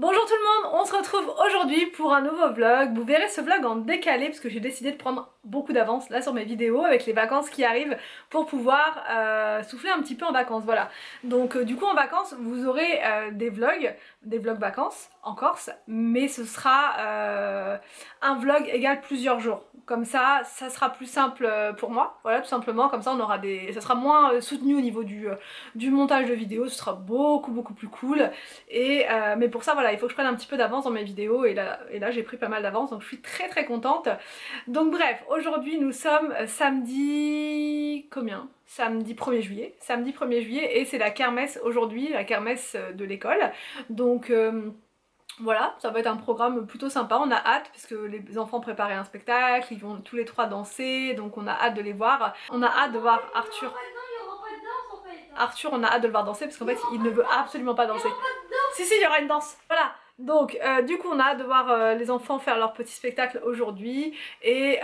Bonjour tout le monde, on se retrouve aujourd'hui pour un nouveau vlog. Vous verrez ce vlog en décalé parce que j'ai décidé de prendre beaucoup d'avance là sur mes vidéos avec les vacances qui arrivent pour pouvoir souffler un petit peu en vacances, voilà. Donc du coup en vacances vous aurez des vlogs vacances en Corse, mais ce sera un vlog égal plusieurs jours. Comme ça sera plus simple pour moi, voilà, tout simplement. Comme ça on aura ça sera moins soutenu au niveau du montage de vidéos, ce sera beaucoup plus cool. Et mais pour ça voilà, il faut que je prenne un petit peu d'avance dans mes vidéos et là j'ai pris pas mal d'avance, donc je suis très contente. Donc bref, aujourd'hui nous sommes samedi... combien? Samedi 1er juillet. Samedi 1er juillet et c'est la kermesse aujourd'hui, la kermesse de l'école. Donc voilà, ça va être un programme plutôt sympa, on a hâte parce que les enfants préparaient un spectacle, ils vont tous les trois danser, donc on a hâte de les voir. On a hâte de voir Arthur. Arthur, on a hâte de le voir danser parce qu'en fait il ne veut absolument pas danser. Si, il y aura une danse. Voilà. Donc du coup on a hâte de voir les enfants faire leur petit spectacle aujourd'hui et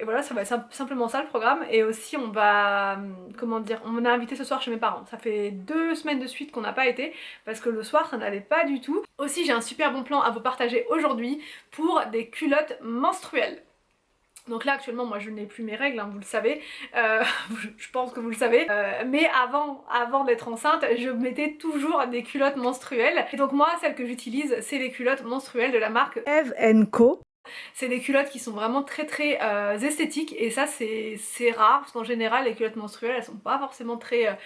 voilà, ça va être simplement ça le programme. Et aussi on va, comment dire, on m'a invité ce soir chez mes parents. Ça fait 2 semaines de suite qu'on n'a pas été parce que le soir ça n'allait pas du tout. Aussi j'ai un super bon plan à vous partager aujourd'hui pour des culottes menstruelles. Donc là actuellement moi je n'ai plus mes règles, hein, vous le savez, je pense que vous le savez, mais avant d'être enceinte je mettais toujours des culottes menstruelles. Et donc moi celles que j'utilise c'est les culottes menstruelles de la marque Eve & Co. C'est des culottes qui sont vraiment très esthétiques et ça c'est rare parce qu'en général les culottes menstruelles elles sont pas forcément très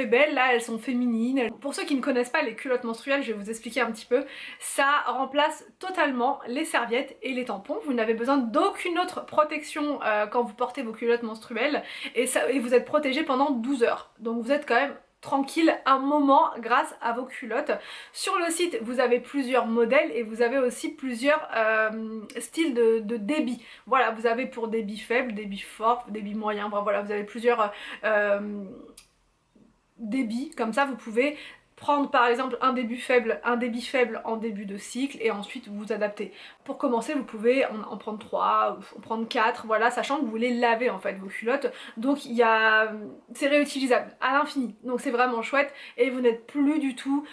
belles, là elles sont féminines. Pour ceux qui ne connaissent pas les culottes menstruelles, je vais vous expliquer un petit peu. Ça remplace totalement les serviettes et les tampons. Vous n'avez besoin d'aucune autre protection quand vous portez vos culottes menstruelles et vous êtes protégé pendant 12 heures. Donc vous êtes quand même tranquille un moment grâce à vos culottes. Sur le site vous avez plusieurs modèles et vous avez aussi plusieurs styles de débit. Voilà, vous avez pour débit faible, débit fort, débit moyen, voilà, vous avez plusieurs débit, comme ça vous pouvez prendre par exemple un débit faible en début de cycle et ensuite vous adapter. Pour commencer vous pouvez en prendre 3, en prendre 4, voilà, sachant que vous les lavez en fait vos culottes, donc c'est réutilisable à l'infini, donc c'est vraiment chouette et vous n'êtes plus du tout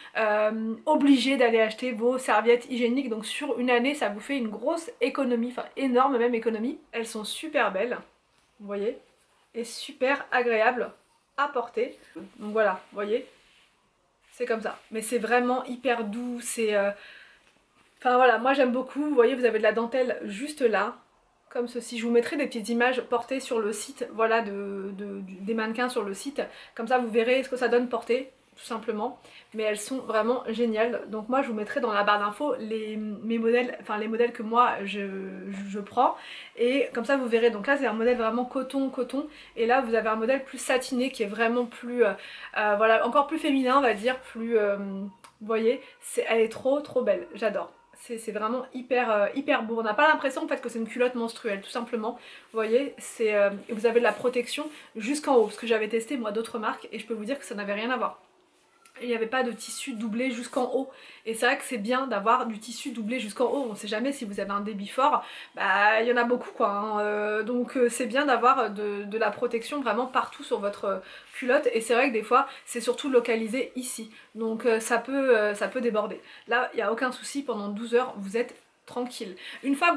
obligé d'aller acheter vos serviettes hygiéniques. Donc sur une année ça vous fait une grosse économie, enfin énorme même économie. Elles sont super belles, vous voyez, et super agréables à porter. Donc voilà, vous voyez, c'est comme ça. Mais c'est vraiment hyper doux, c'est... Enfin voilà, moi j'aime beaucoup. Vous voyez, vous avez de la dentelle juste là, comme ceci. Je vous mettrai des petites images portées sur le site, voilà, des mannequins sur le site. Comme ça vous verrez ce que ça donne porter, tout simplement. Mais elles sont vraiment géniales. Donc moi je vous mettrai dans la barre d'infos mes modèles, enfin les modèles que moi je prends. Et comme ça vous verrez. Donc là c'est un modèle vraiment coton. Et là vous avez un modèle plus satiné qui est vraiment plus, voilà, encore plus féminin on va dire, plus... vous voyez, elle est trop belle, j'adore. C'est vraiment hyper beau. On n'a pas l'impression en fait que c'est une culotte menstruelle, tout simplement. Vous voyez, vous avez de la protection jusqu'en haut, parce que j'avais testé moi d'autres marques et je peux vous dire que ça n'avait rien à voir. Il n'y avait pas de tissu doublé jusqu'en haut, et c'est vrai que c'est bien d'avoir du tissu doublé jusqu'en haut. On sait jamais si vous avez un débit fort, bah il y en a beaucoup quoi, hein. Donc c'est bien d'avoir de la protection vraiment partout sur votre culotte, et c'est vrai que des fois c'est surtout localisé ici, donc ça peut déborder. Là il n'y a aucun souci, pendant 12 heures vous êtes tranquille. Une fois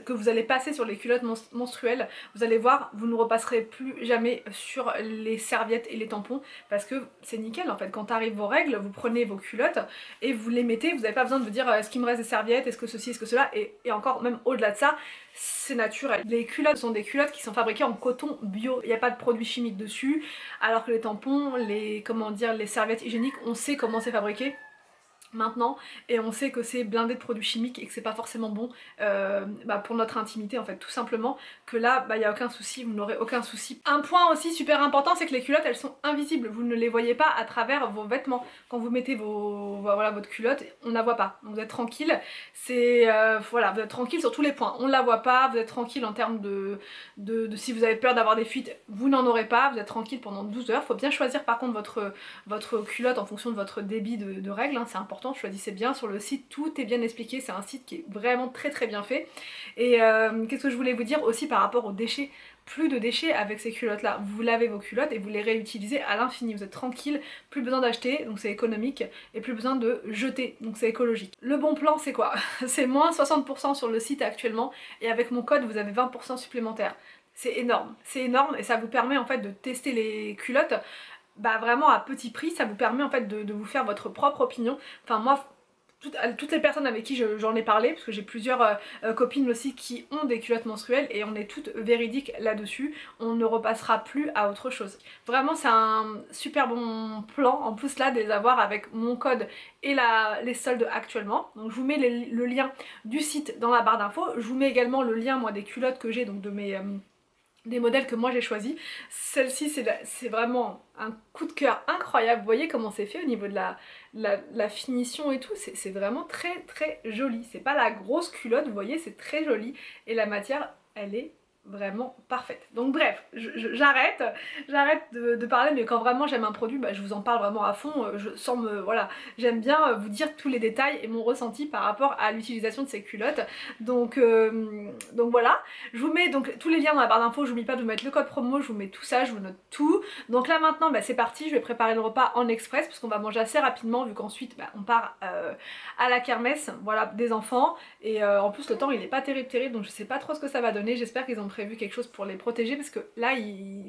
que vous allez passer sur les culottes menstruelles, vous allez voir, vous ne repasserez plus jamais sur les serviettes et les tampons, parce que c'est nickel en fait. Quand arrivent vos règles, vous prenez vos culottes et vous les mettez, vous n'avez pas besoin de vous dire est-ce qu'il me reste des serviettes, est-ce que ceci, est-ce que cela, et encore même au-delà de ça, c'est naturel. Les culottes sont des culottes qui sont fabriquées en coton bio, il n'y a pas de produits chimiques dessus, alors que les tampons, les serviettes hygiéniques, on sait comment c'est fabriqué maintenant, et on sait que c'est blindé de produits chimiques et que c'est pas forcément bon pour notre intimité en fait, tout simplement, que là il n'y a aucun souci, vous n'aurez aucun souci. Un point aussi super important, c'est que les culottes elles sont invisibles, vous ne les voyez pas à travers vos vêtements. Quand vous mettez voilà, votre culotte, on ne la voit pas, donc vous êtes tranquille, voilà, vous êtes tranquille sur tous les points, on ne la voit pas, vous êtes tranquille en termes de si vous avez peur d'avoir des fuites, vous n'en aurez pas, vous êtes tranquille pendant 12 heures. Faut bien choisir par contre votre culotte en fonction de votre débit de règles, hein, c'est important. important, choisissez bien sur le site, tout est bien expliqué, c'est un site qui est vraiment très bien fait. Et qu'est-ce que je voulais vous dire aussi par rapport aux déchets? Plus de déchets avec ces culottes là, vous lavez vos culottes et vous les réutilisez à l'infini, vous êtes tranquille, plus besoin d'acheter, donc c'est économique, et plus besoin de jeter, donc c'est écologique. Le bon plan c'est quoi? C'est moins 60% sur le site actuellement, et avec mon code vous avez 20% supplémentaire. C'est énorme et ça vous permet en fait de tester les culottes bah vraiment à petit prix, ça vous permet en fait de vous faire votre propre opinion. Enfin moi, toutes les personnes avec qui j'en ai parlé, parce que j'ai plusieurs copines aussi qui ont des culottes menstruelles et on est toutes véridiques là-dessus, on ne repassera plus à autre chose. Vraiment c'est un super bon plan, en plus là de les avoir avec mon code et les soldes actuellement. Donc je vous mets le lien du site dans la barre d'infos, je vous mets également le lien moi des culottes que j'ai, donc de mes... des modèles que moi j'ai choisis. Celle-ci c'est vraiment un coup de cœur incroyable, vous voyez comment c'est fait au niveau de la finition et tout, c'est vraiment très joli, c'est pas la grosse culotte, vous voyez, c'est très joli et la matière elle est vraiment parfaite. Donc bref, j'arrête de parler, mais quand vraiment j'aime un produit, bah, je vous en parle vraiment à fond, voilà, j'aime bien vous dire tous les détails et mon ressenti par rapport à l'utilisation de ces culottes. Donc voilà, je vous mets donc tous les liens dans la barre d'infos, je n'oublie pas de vous mettre le code promo, je vous mets tout ça, je vous note tout. Donc là maintenant bah, c'est parti, je vais préparer le repas en express parce qu'on va manger assez rapidement vu qu'ensuite bah, on part à la kermesse, voilà, des enfants, et en plus le temps il est pas terrible donc je sais pas trop ce que ça va donner, j'espère qu'ils ont prévu quelque chose pour les protéger parce que là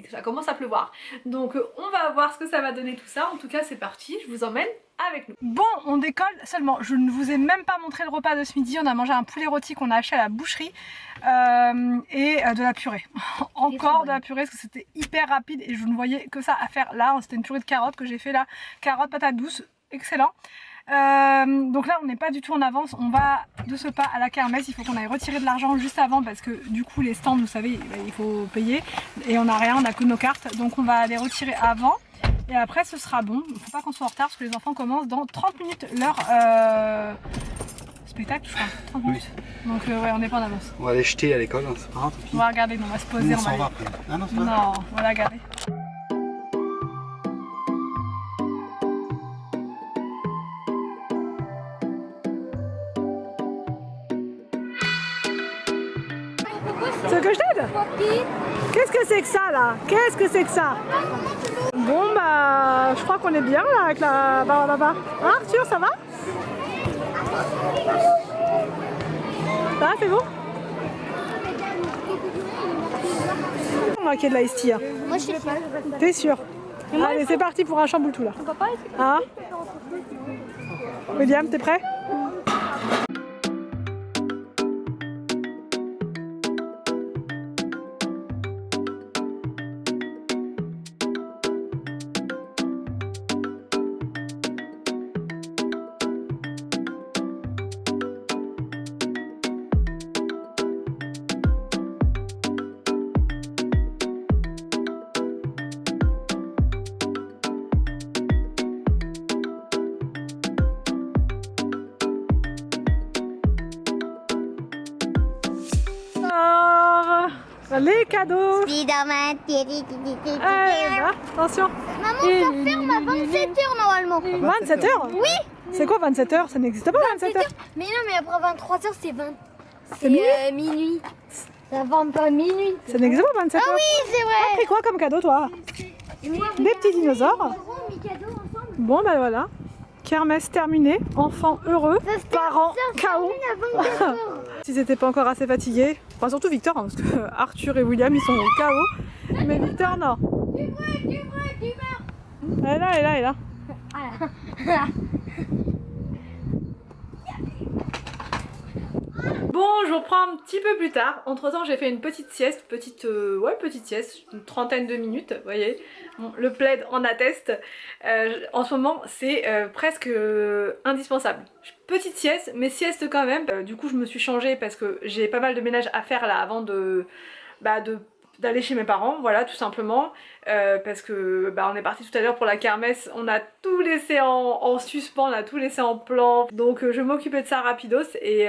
ça commence à pleuvoir. Donc on va voir ce que ça va donner tout ça, en tout cas c'est parti, je vous emmène avec nous. Bon, on décolle seulement, je ne vous ai même pas montré le repas de ce midi, on a mangé un poulet rôti qu'on a acheté à la boucherie et de la purée. Encore de la purée parce que c'était hyper rapide et je ne voyais que ça à faire là, c'était une purée de carottes que j'ai fait là, carottes, patates douces, excellent. Donc là on n'est pas du tout en avance, on va de ce pas à la kermesse, il faut qu'on aille retirer de l'argent juste avant parce que du coup les stands vous savez il faut payer et on n'a rien, on n'a que nos cartes, donc on va les retirer avant et après ce sera bon. Il ne faut pas qu'on soit en retard parce que les enfants commencent dans 30 minutes leur spectacle je crois, 30 minutes. Oui. Donc ouais on n'est pas en avance. On va aller jeter à l'école, hein, c'est pas grave, tant pis. On va regarder, on va se poser, on s'en va après. Ah non, c'est pas grave. Non, on va la garder. Tu veux que je t'aide? Qu'est-ce que c'est que ça là? Qu'est-ce que c'est que ça? Bon bah je crois qu'on est bien là avec la baba. Hein Arthur, ça va? Ça va, c'est bon? On va qu'il y ait de la iced tea. Moi je suis sûre. T'es sûr? Allez c'est parti pour un chamboule tout là. Hein? William, t'es prêt? Les cadeaux. Spider-Man. Allez, attention. Maman, ça ferme à 27h normalement. 27h? Oui. C'est quoi 27h? Ça n'existe pas 27h. Mais non, mais après 23h c'est 20. C'est minuit. Ça va pas minuit. Ça n'existe pas 27h. Ah oui, c'est vrai. T'as pris quoi comme cadeau toi? Des petits dinosaures. Bon bah voilà. Kermesse terminée, enfants heureux, parents KO. S'ils n'étaient pas encore assez fatigués, enfin surtout Victor, hein, parce que Arthur et William ils sont au KO, mais Victor non. Elle est là, elle est là, elle est là. Bon, je vous reprends un petit peu plus tard. Entre temps, j'ai fait une petite sieste, petite sieste, une trentaine de minutes, vous voyez. Bon, le plaid en atteste. En ce moment, c'est presque indispensable. Petite sieste, mais sieste quand même. Du coup, je me suis changée parce que j'ai pas mal de ménage à faire là avant d'aller chez mes parents, voilà, tout simplement. Parce que on est parti tout à l'heure pour la kermesse, on a tout laissé en suspens, on a tout laissé en plan. Donc je vais m'occuper de ça rapidos et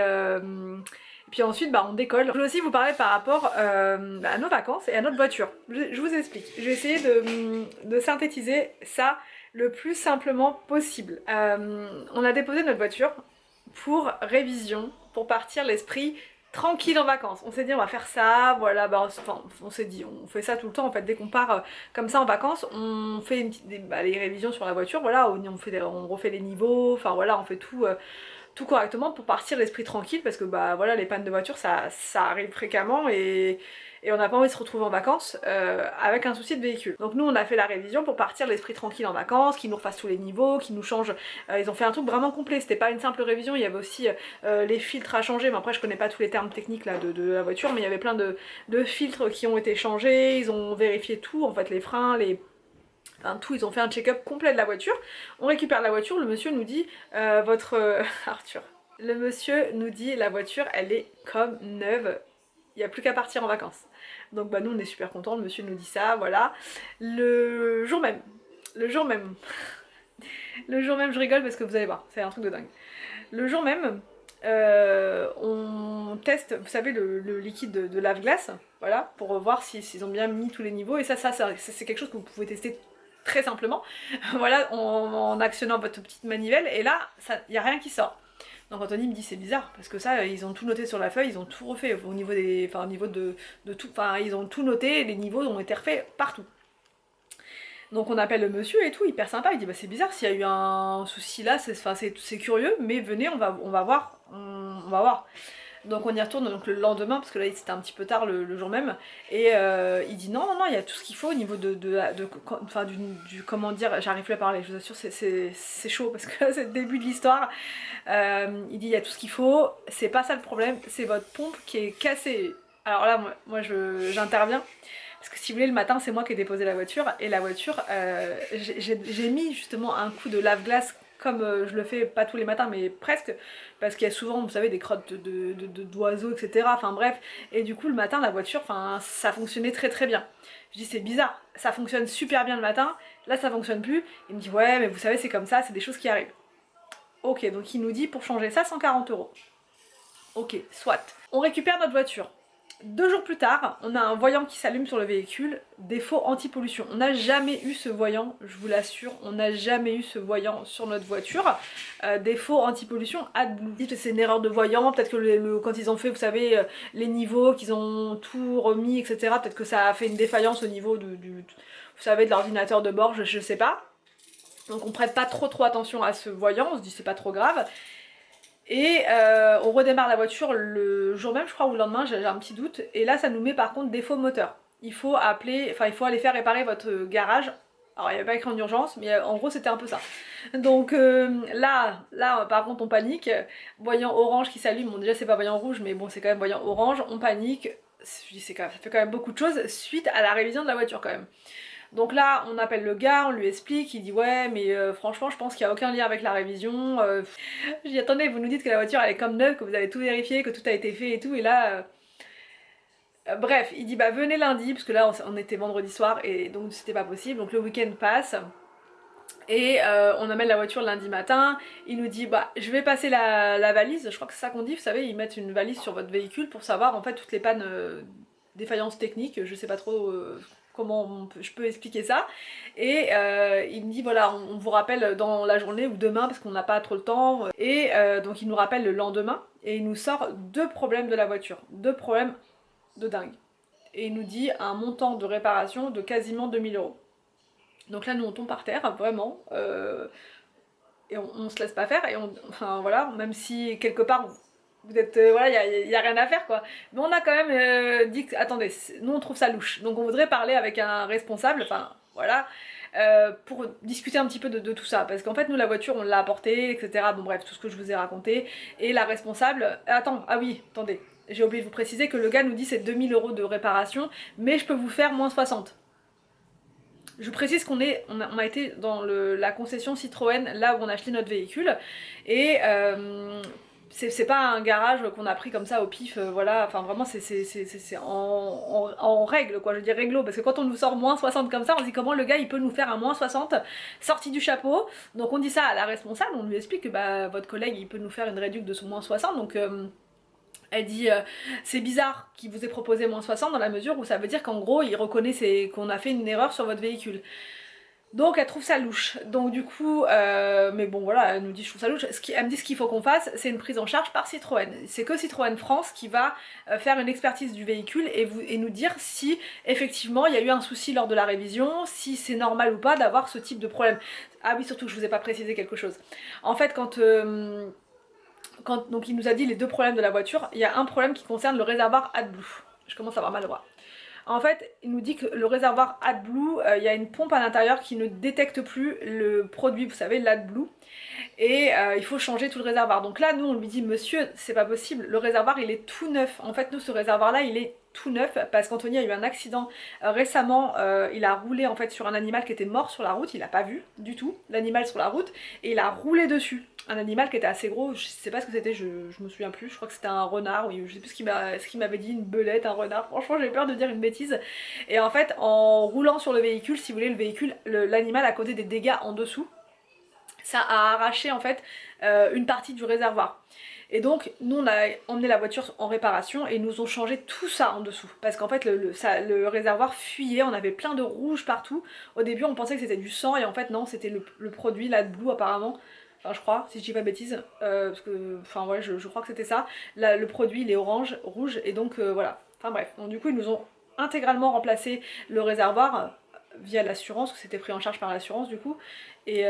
puis ensuite on décolle. Je voulais aussi vous parler par rapport à nos vacances et à notre voiture. Je vous explique. Je vais essayer de synthétiser ça le plus simplement possible. On a déposé notre voiture pour révision, pour partir l'esprit tranquille en vacances. On s'est dit on va faire ça, voilà, bah, enfin, on s'est dit on fait ça tout le temps en fait, dès qu'on part comme ça en vacances, on fait les révisions sur la voiture, voilà, on refait les niveaux, enfin voilà, on fait tout correctement pour partir l'esprit tranquille parce que bah voilà, les pannes de voiture ça arrive fréquemment et on n'a pas envie de se retrouver en vacances avec un souci de véhicule. Donc nous on a fait la révision pour partir l'esprit tranquille en vacances, qu'ils nous refassent tous les niveaux, qu'ils nous changent, ils ont fait un truc vraiment complet, c'était pas une simple révision, il y avait aussi les filtres à changer, mais après je connais pas tous les termes techniques là de la voiture, mais il y avait plein de filtres qui ont été changés, ils ont vérifié tout, en fait les freins, enfin tout, ils ont fait un check-up complet de la voiture. On récupère la voiture, le monsieur nous dit Arthur, le monsieur nous dit la voiture elle est comme neuve, il n'y a plus qu'à partir en vacances. Donc bah nous on est super contents, le monsieur nous dit ça, voilà. Le jour même, le jour même, je rigole parce que vous allez voir, c'est un truc de dingue. Le jour même, on teste, vous savez, le liquide de lave-glace, voilà, pour voir s'ils ont bien mis tous les niveaux, et ça c'est quelque chose que vous pouvez tester très simplement, voilà, en actionnant votre petite manivelle, et là, il n'y a rien qui sort. Donc Anthony me dit c'est bizarre, parce que ça, ils ont tout noté sur la feuille, ils ont tout refait, au niveau au niveau de tout, enfin ils ont tout noté, les niveaux ont été refaits partout. Donc on appelle le monsieur et tout, hyper sympa, il dit bah c'est bizarre s'il y a eu un souci là, c'est curieux, mais venez on va voir, on va voir. Donc on y retourne donc le lendemain, parce que là c'était un petit peu tard le jour même, et il dit non, il y a tout ce qu'il faut au niveau enfin, comment dire, j'arrive plus à parler, je vous assure c'est chaud, parce que c'est le début de l'histoire. Il dit il y a tout ce qu'il faut, c'est pas ça le problème, c'est votre pompe qui est cassée. Alors là moi j'interviens. Parce que si vous voulez, le matin, c'est moi qui ai déposé la voiture. Et la voiture, j'ai mis justement un coup de lave-glace comme je le fais pas tous les matins, mais presque. Parce qu'il y a souvent, vous savez, des crottes d'oiseaux, etc. Enfin bref. Et du coup, le matin, la voiture, ça fonctionnait très très bien. Je dis, c'est bizarre, ça fonctionne super bien le matin. Là, ça fonctionne plus. Il me dit, ouais, mais vous savez, c'est comme ça, c'est des choses qui arrivent. Ok, donc il nous dit, pour changer ça, 140 €. Ok, soit. On récupère notre voiture. 2 jours plus tard, on a un voyant qui s'allume sur le véhicule, défaut anti-pollution. On n'a jamais eu ce voyant, je vous l'assure, on n'a jamais eu ce voyant sur notre voiture. Défaut anti-pollution AdBlue. C'est une erreur de voyant, peut-être que quand ils ont fait, vous savez, les niveaux, qu'ils ont tout remis, etc., peut-être que ça a fait une défaillance au niveau vous savez, de l'ordinateur de bord, je sais pas. Donc on prête pas trop attention à ce voyant, on se dit c'est pas trop grave. Et on redémarre la voiture le jour même, je crois, ou le lendemain, j'ai un petit doute. Et là, ça nous met par contre défaut moteur. Il faut aller faire réparer votre garage. Alors, il n'y avait pas écrit en urgence, mais en gros, c'était un peu ça. Donc là, par contre, on panique. Voyant orange qui s'allume. Bon, déjà, c'est pas voyant rouge, mais bon, c'est quand même voyant orange. On panique. Je dis, ça fait quand même beaucoup de choses suite à la révision de la voiture, quand même. Donc là, on appelle le gars, on lui explique, il dit ouais, mais franchement, je pense qu'il n'y a aucun lien avec la révision. Je dis attendez, vous nous dites que la voiture elle est comme neuve, que vous avez tout vérifié, que tout a été fait et tout, et là. Bref, il dit bah venez lundi, parce que là on était vendredi soir et donc c'était pas possible, donc le week-end passe. Et on amène la voiture lundi matin, il nous dit bah je vais passer la valise, je crois que c'est ça qu'on dit, vous savez, ils mettent une valise sur votre véhicule pour savoir en fait toutes les pannes, défaillances techniques, je sais pas trop comment je peux expliquer ça. Et il me dit voilà, on vous rappelle dans la journée ou demain parce qu'on n'a pas trop le temps. Et donc il nous rappelle le lendemain et il nous sort 2 problèmes de la voiture, 2 problèmes de dingue. Et il nous dit un montant de réparation de quasiment 2000 €. Donc là nous on tombe par terre, vraiment. Et on se laisse pas faire, et enfin voilà, même si quelque part vous êtes, voilà, y a rien à faire quoi. Mais on a quand même dit que, attendez, nous on trouve ça louche, donc on voudrait parler avec un responsable, enfin voilà, pour discuter un petit peu de tout ça, parce qu'en fait nous la voiture on l'a apportée, etc. Bon bref, tout ce que je vous ai raconté, et la responsable, ah oui, attendez, j'ai oublié de vous préciser que le gars nous dit c'est 2000 € de réparation, mais je peux vous faire moins 60. Je précise qu'on a été dans la concession Citroën, là où on a acheté notre véhicule, et c'est pas un garage qu'on a pris comme ça au pif, voilà, enfin vraiment c'est en règle quoi, je dis réglo, parce que quand on nous sort moins 60 comme ça, on se dit comment le gars il peut nous faire un moins 60 sorti du chapeau. Donc on dit ça à la responsable, on lui explique que bah votre collègue il peut nous faire une réduction de son moins 60, donc elle dit c'est bizarre qu'il vous ait proposé moins 60 dans la mesure où ça veut dire qu'en gros il reconnaît qu'on a fait une erreur sur votre véhicule. Donc elle trouve ça louche, donc du coup, mais bon voilà, elle nous dit je trouve ça louche, elle me dit ce qu'il faut qu'on fasse, c'est une prise en charge par Citroën. C'est que Citroën France qui va faire une expertise du véhicule et nous dire si effectivement il y a eu un souci lors de la révision, si c'est normal ou pas d'avoir ce type de problème. Ah oui, surtout que je vous ai pas précisé quelque chose. En fait donc il nous a dit les deux problèmes de la voiture, il y a un problème qui concerne le réservoir AdBlue. Je commence à avoir mal au bras. En fait, il nous dit que le réservoir AdBlue, il y a une pompe à l'intérieur qui ne détecte plus le produit, vous savez, l'AdBlue, et il faut changer tout le réservoir. Donc là, nous, on lui dit, monsieur, c'est pas possible, le réservoir, il est tout neuf. En fait, nous, ce réservoir-là, il est tout neuf, parce qu'Anthony a eu un accident récemment, il a roulé en fait sur un animal qui était mort sur la route, il a pas vu du tout l'animal sur la route, et il a roulé dessus. Un animal qui était assez gros, je sais pas ce que c'était, je me souviens plus, je crois que c'était un renard, oui, je sais plus ce qu'il m'avait dit, une belette, un renard, franchement j'ai peur de dire une bêtise. Et en fait, en roulant sur le véhicule, si vous voulez, le véhicule, l'animal a causé des dégâts en dessous, ça a arraché en fait une partie du réservoir. Et donc nous on a emmené la voiture en réparation et ils nous ont changé tout ça en dessous. Parce qu'en fait le réservoir fuyait, on avait plein de rouge partout. Au début on pensait que c'était du sang et en fait non, c'était le produit l'AdBlue apparemment. Enfin je crois, si je dis pas de bêtises, parce que, enfin ouais je crois que c'était ça. Là, le produit il est orange, rouge et donc voilà. Enfin bref, donc du coup ils nous ont intégralement remplacé le réservoir via l'assurance, que c'était pris en charge par l'assurance du coup. Et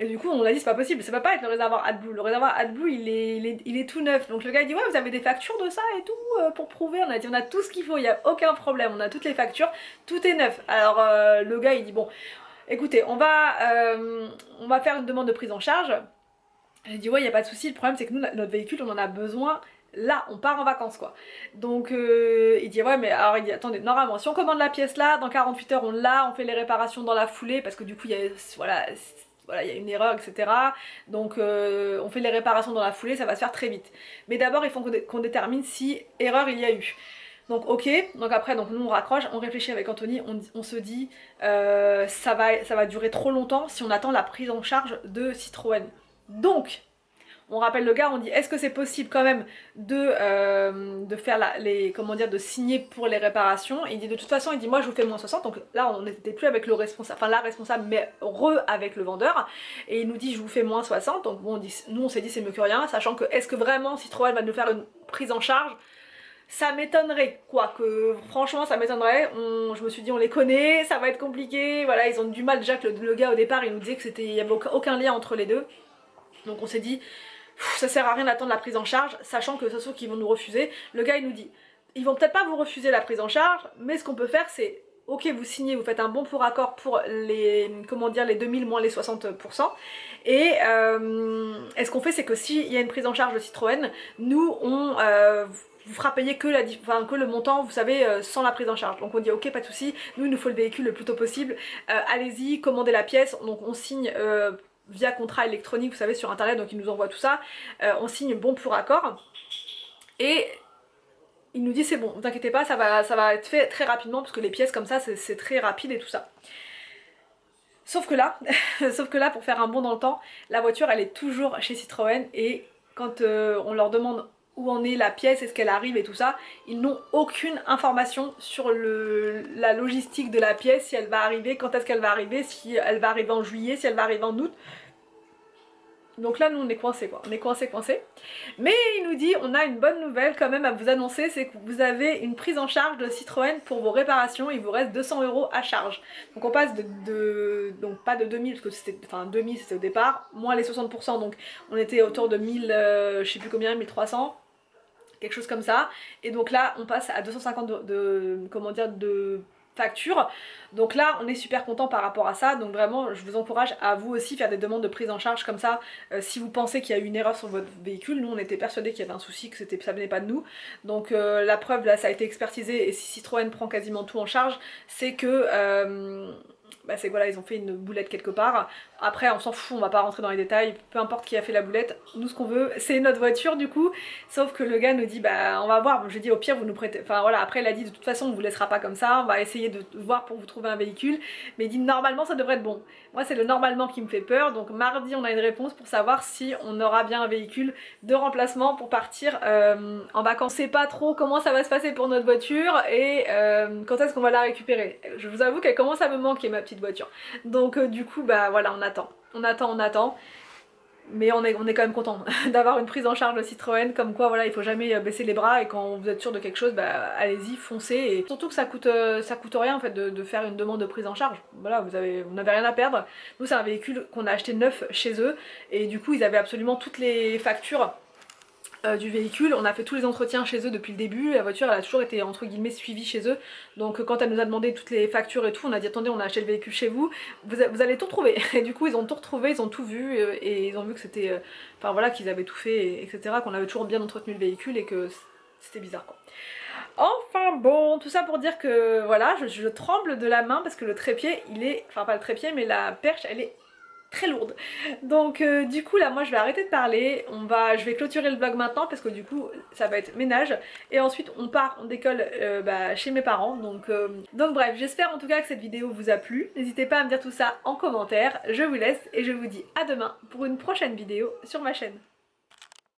du coup on a dit c'est pas possible, ça peut pas être le réservoir AdBlue. Le réservoir AdBlue il est tout neuf. Donc le gars il dit ouais vous avez des factures de ça et tout pour prouver. On a dit on a tout ce qu'il faut, il n'y a aucun problème, on a toutes les factures, tout est neuf. Alors le gars il dit bon écoutez on va faire une demande de prise en charge. J'ai dit ouais il n'y a pas de souci, le problème c'est que nous notre véhicule on en a besoin. Là, on part en vacances quoi. Donc il dit ouais mais alors il dit attendez, normalement si on commande la pièce là, dans 48 heures on l'a, on fait les réparations dans la foulée parce que du coup il y a voilà, il y a une erreur etc. Donc on fait les réparations dans la foulée, ça va se faire très vite. Mais d'abord il faut qu'on détermine si erreur il y a eu. Donc ok, donc après donc nous on raccroche, on réfléchit avec Anthony, on se dit ça va durer trop longtemps si on attend la prise en charge de Citroën. Donc on rappelle le gars, on dit est-ce que c'est possible quand même de faire comment dire, de signer pour les réparations. Et il dit de toute façon, il dit moi je vous fais moins 60, donc là on n'était plus avec le responsable, enfin la responsable mais avec le vendeur. Et il nous dit je vous fais moins 60, donc bon nous on s'est dit c'est mieux que rien, sachant que est-ce que vraiment Citroën va nous faire une prise en charge? Ça m'étonnerait, quoi, que franchement ça m'étonnerait, je me suis dit on les connaît, ça va être compliqué, voilà ils ont du mal déjà que le gars au départ il nous disait qu'il n'y avait aucun lien entre les deux. Donc on s'est dit ça sert à rien d'attendre la prise en charge, sachant que ça se trouve qu'ils vont nous refuser. Le gars il nous dit, ils vont peut-être pas vous refuser la prise en charge, mais ce qu'on peut faire c'est, ok vous signez, vous faites un bon pour accord pour les, comment dire, les 2000 moins les 60%, et ce qu'on fait c'est que s'il y a une prise en charge de Citroën, nous on vous fera payer que, que le montant, vous savez, sans la prise en charge. Donc on dit ok pas de souci, nous il nous faut le véhicule le plus tôt possible, allez-y, commandez la pièce, donc on signe via contrat électronique, vous savez, sur internet, donc ils nous envoient tout ça, on signe bon pour accord, et il nous dit c'est bon, ne vous inquiétez pas, ça va être fait très rapidement, parce que les pièces comme ça, c'est très rapide et tout ça. Sauf que là, pour faire un bond dans le temps, la voiture elle est toujours chez Citroën, et quand on leur demande où en est la pièce, est-ce qu'elle arrive et tout ça, ils n'ont aucune information sur la logistique de la pièce, si elle va arriver, quand est-ce qu'elle va arriver, si elle va arriver en juillet, si elle va arriver en août. Donc là nous on est coincés quoi, on est coincés. Mais il nous dit on a une bonne nouvelle quand même à vous annoncer, c'est que vous avez une prise en charge de Citroën pour vos réparations, il vous reste 200 € à charge. Donc on passe donc pas de 2000 parce que c'était, enfin 2000 c'était au départ, moins les 60%, donc on était autour de 1000, je sais plus combien, 1300. Quelque chose comme ça, et donc là on passe à 250 comment dire, de facture. Donc là on est super content par rapport à ça, donc vraiment je vous encourage à vous aussi faire des demandes de prise en charge comme ça, si vous pensez qu'il y a eu une erreur sur votre véhicule. Nous on était persuadés qu'il y avait un souci, que ça venait pas de nous, donc la preuve là ça a été expertisé, et si Citroën prend quasiment tout en charge, c'est que c'est que voilà, ils ont fait une boulette quelque part. Après on s'en fout, on va pas rentrer dans les détails, peu importe qui a fait la boulette, nous ce qu'on veut c'est notre voiture du coup. Sauf que le gars nous dit bah on va voir, je dis au pire vous nous prêtez, enfin voilà, après il a dit de toute façon on vous laissera pas comme ça, on va essayer de voir pour vous trouver un véhicule, mais il dit normalement ça devrait être bon. Moi c'est le normalement qui me fait peur, donc mardi on a une réponse pour savoir si on aura bien un véhicule de remplacement pour partir en vacances. On sait pas trop comment ça va se passer pour notre voiture et quand est-ce qu'on va la récupérer. Je vous avoue qu'elle commence à me manquer ma petite petite voiture. Donc du coup bah voilà, on attend. Mais on est quand même content d'avoir une prise en charge de Citroën, comme quoi voilà, il faut jamais baisser les bras et quand vous êtes sûr de quelque chose, bah allez-y, foncez. Et surtout que ça coûte rien en fait de faire une demande de prise en charge. Voilà, vous n'avez rien à perdre. Nous c'est un véhicule qu'on a acheté neuf chez eux et du coup ils avaient absolument toutes les factures du véhicule. On a fait tous les entretiens chez eux depuis le début, la voiture elle a toujours été entre guillemets suivie chez eux, donc quand elle nous a demandé toutes les factures et tout, on a dit attendez, on a acheté le véhicule chez vous, vous allez tout retrouver. Et du coup ils ont tout retrouvé, ils ont tout vu et ils ont vu que c'était, enfin voilà, qu'ils avaient tout fait, etc., qu'on avait toujours bien entretenu le véhicule et que c'était bizarre quoi. Enfin bon, tout ça pour dire que voilà, je tremble de la main parce que le trépied il est, enfin pas le trépied mais la perche elle est très lourde. Donc du coup là moi je vais arrêter de parler, je vais clôturer le vlog maintenant parce que du coup ça va être ménage et ensuite on décolle chez mes parents. Donc bref, j'espère en tout cas que cette vidéo vous a plu. N'hésitez pas à me dire tout ça en commentaire. Je vous laisse et je vous dis à demain pour une prochaine vidéo sur ma chaîne.